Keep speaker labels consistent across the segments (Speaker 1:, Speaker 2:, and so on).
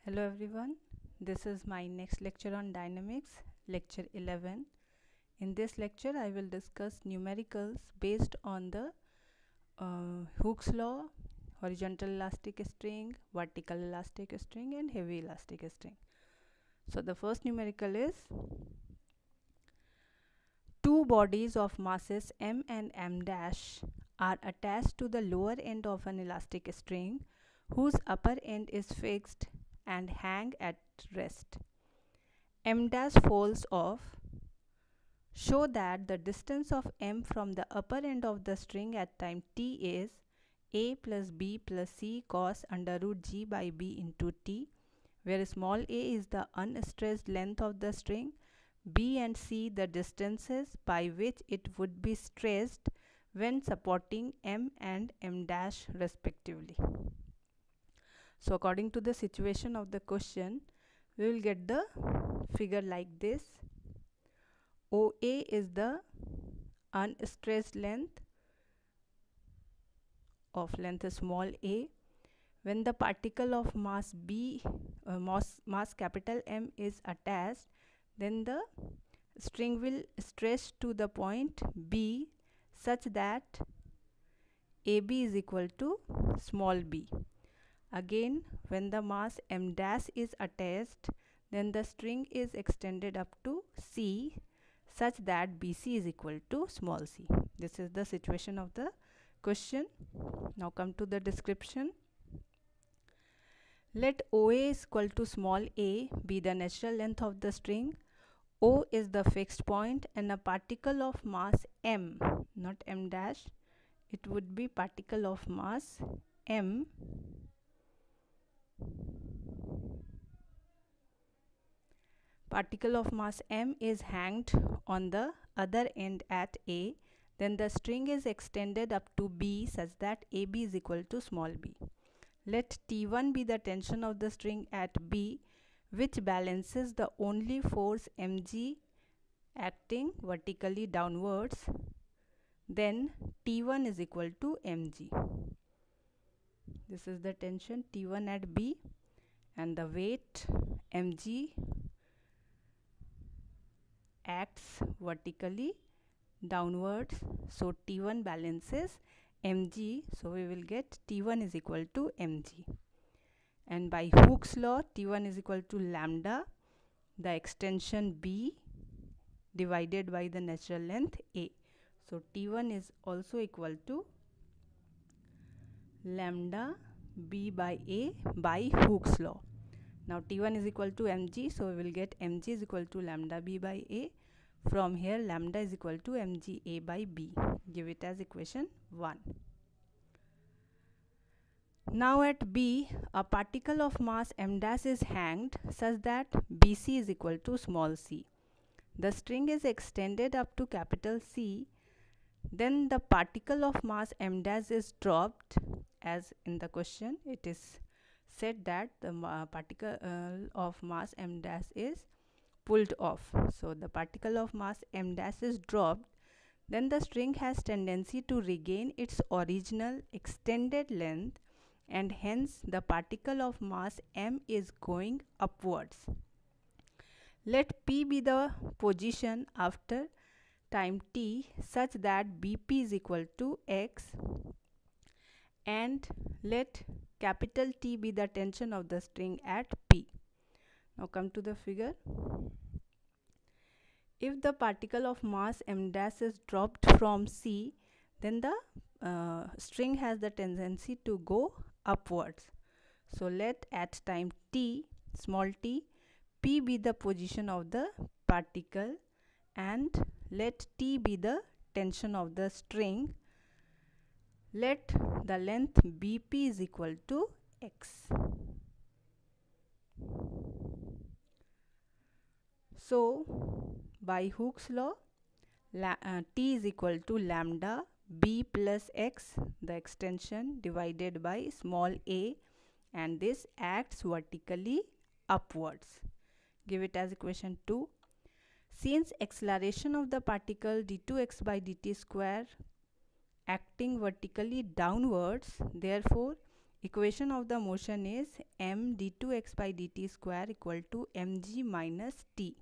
Speaker 1: Hello everyone, this is my next lecture on dynamics, lecture 11. In this lecture I will discuss numericals based on the Hooke's law, horizontal elastic string, vertical elastic string and heavy elastic string. So the first numerical is two bodies of masses m and m dash are attached to the lower end of an elastic string whose upper end is fixed and hang at rest. M dash falls off. Show that the distance of m from the upper end of the string at time t is a plus b plus c cos under root g by b into t, where small a is the unstressed length of the string, b and c the distances by which it would be stressed when supporting m and m dash respectively. So according to the situation of the question, we will get the figure like this. OA is the unstressed length of length small a. When the particle of mass B, mass capital M is attached, then the string will stretch to the point B such that AB is equal to small b. Again, when the mass M dash is attached, then the string is extended up to C such that BC is equal to small c. This is the situation of the question. Now come to the description. Let OA is equal to small a be the natural length of the string. O is the fixed point and a particle of mass m, not m dash, it would be particle of mass m particle of mass m is hanged on the other end at A, then the string is extended up to B such that AB is equal to small b. Let T1 be the tension of the string at B, which balances the only force mg acting vertically downwards. Then T1 is equal to mg. This is the tension T1 at B and the weight mg acts vertically downwards, so T1 balances mg, so we will get T1 is equal to mg. And by Hooke's law, T1 is equal to lambda, the extension b divided by the natural length a. So T1 is also equal to lambda b by a by Hooke's law. Now T1 is equal to mg, so we will get mg is equal to lambda b by a. From here lambda is equal to mg a by b. Give it as equation 1. Now at B, a particle of mass m dash is hanged such that BC is equal to small c. The string is extended up to capital C. Then the particle of mass m dash is dropped, as in the question it is said that the particle of mass m dash is pulled off. So the particle of mass m dash is dropped, then the string has tendency to regain its original extended length and hence the particle of mass m is going upwards. Let P be the position after time t such that BP is equal to x, and let capital T be the tension of the string at P. Now come to the figure. If the particle of mass m dash is dropped from C, then the string has the tendency to go upwards. So let at time t, small t, P be the position of the particle and let T be the tension of the string. Let the length BP is equal to x. So by Hooke's law, T is equal to lambda b plus x, the extension, divided by small a, and this acts vertically upwards. Give it as equation 2. Since acceleration of the particle d2x by dt square acting vertically downwards, therefore equation of the motion is m d2x by dt square equal to mg minus t.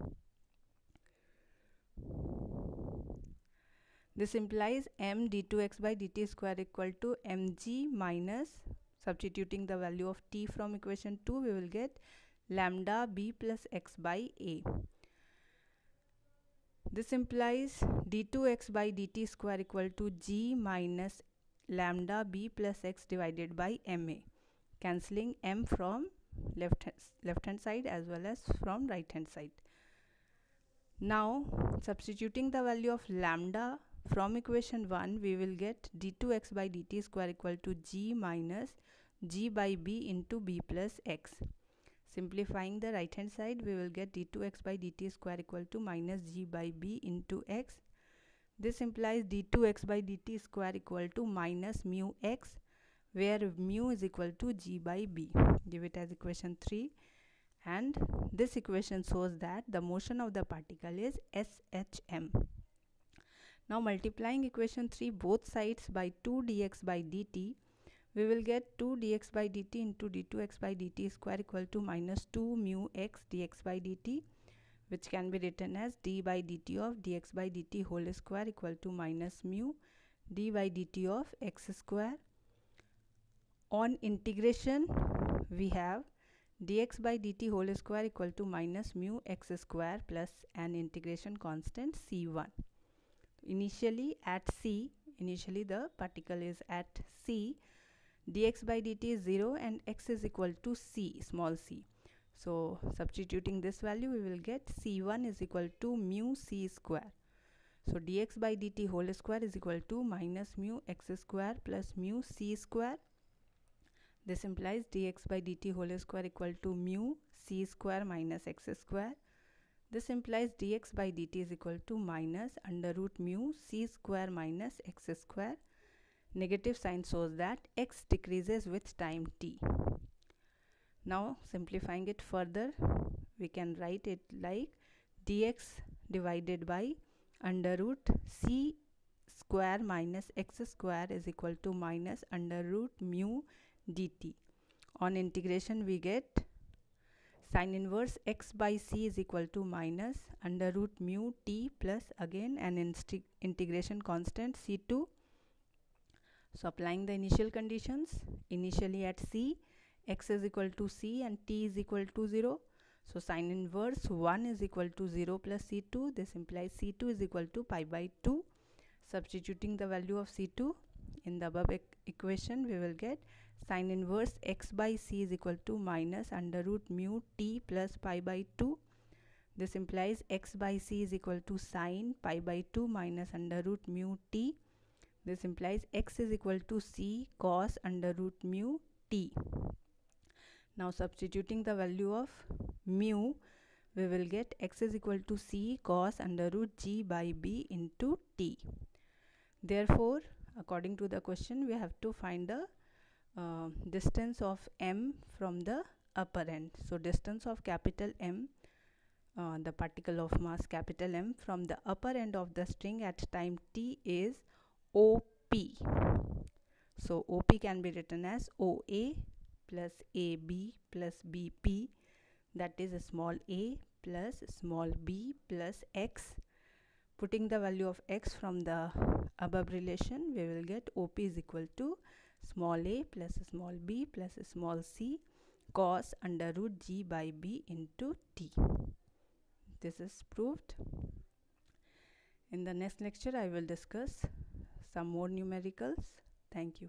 Speaker 1: This implies m d2x by dt square equal to mg minus, substituting the value of t from equation 2, we will get lambda b plus x by a. This implies d2x by dt square equal to g minus lambda b plus x divided by ma, cancelling m from left hand side as well as from right hand side. Now substituting the value of lambda from equation 1, we will get d2x by dt square equal to g minus g by b into b plus x. Simplifying the right hand side, we will get d2x by dt square equal to minus g by b into x. This implies d2x by dt square equal to minus mu x, where mu is equal to g by b. Give it as equation 3, and this equation shows that the motion of the particle is shm. Now multiplying equation 3 both sides by 2 dx by dt, we will get 2 dx by dt into d2x by dt square equal to minus 2 mu x dx by dt, which can be written as d by dt of dx by dt whole square equal to minus mu d by dt of x square. On integration, we have dx by dt whole square equal to minus mu x square plus an integration constant c1. Initially the particle is at c, dx by dt is 0 and x is equal to c, small c. So substituting this value, we will get c1 is equal to mu c square. So dx by dt whole square is equal to minus mu x square plus mu c square. This implies dx by dt whole square equal to mu c square minus x square. This implies dx by dt is equal to minus under root mu c square minus x square. Negative sign shows that x decreases with time t. Now simplifying it further, we can write it like dx divided by under root c square minus x square is equal to minus under root mu dt. On integration, we get sin inverse x by c is equal to minus under root mu t plus again an integration constant c2. So applying the initial conditions, initially at c, x is equal to c and t is equal to 0. So sin inverse 1 is equal to 0 plus c2. This implies c2 is equal to pi by 2. Substituting the value of c2 in the above equation, we will get sin inverse x by c is equal to minus under root mu t plus pi by 2. This implies x by c is equal to sin pi by 2 minus under root mu t. This implies x is equal to c cos under root mu t. Now substituting the value of mu, we will get x is equal to c cos under root g by b into t. Therefore, according to the question, we have to find the distance of m from the upper end. So distance of capital M, the particle of mass capital M, from the upper end of the string at time t is OP. So OP can be written as OA plus AB plus BP, that is small a plus small b plus x. Putting the value of x from the above relation, we will get OP is equal to small a plus small b plus small c cos under root g by b into t. This is proved. In the next lecture, I will discuss some more numericals. Thank you.